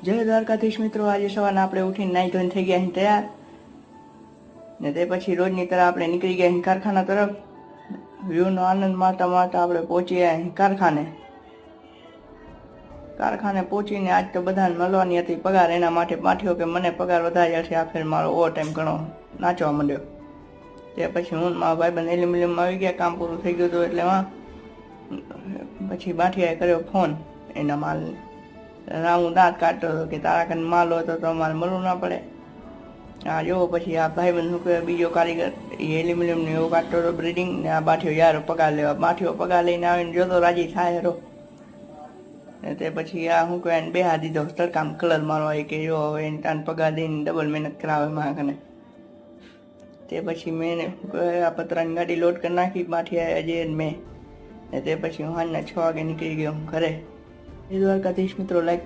જય દ્વારકાધીશ મિત્રો, આજે સવારના આપણે ઉઠીને નાહી ધોઈને થઈ ગયા અહીં તૈયાર ને તે પછી રોજની તરફ આપણે નીકળી ગયા અહીં કારખાના તરફ. વ્યૂનો આનંદ માણતા માણતા આપણે પહોંચી ગયા અહીં કારખાને પહોંચીને આજ તો બધાને મળવાની હતી પગાર, એના માટે પાઠ્યો કે મને પગાર વધારે છે. આ ફેર મારો ઓવર ટાઈમ ઘણો નાચવા માંડ્યો. તે પછી હું મારા ભાઈબંધ એલ્યુમિનિયમમાં આવી ગયા, કામ પૂરું થઈ ગયું હતું એટલે પછી બાઠિયાએ કર્યો ફોન એના માલને. હું દાંત કાઢતો હતો કે તારા કન માલ હોય તો અમારે મળવું ના પડે. હા જોવો પછી આ ભાઈબંધ શું કહે બીજો કારીગર એ એલ્યુમિનિયમનું એવું કાઢતો હતો બ્રીડિંગ, ને આ બાઠિયો યાર પગાર લેવા. બાઠિયો પગાર લઈને આવીને જોતો રાજી થાય હેરો. ને તે પછી આ શું કહે એને બેહા દીધો તડકામ કલર મારવા, એ કે જો હવે એને તાન પગાર દઈને ડબલ મહેનત કરાવે મારા કને. તે પછી મેં શું કહે આ પતરાની ગાડી લોડ કરી નાખી બાઠિયા જે મેં. ને તે પછી હું સાંજના 6 વાગે નીકળી ગયો ઘરે. દ્વારકાધીશ મિત્રો, લાઈક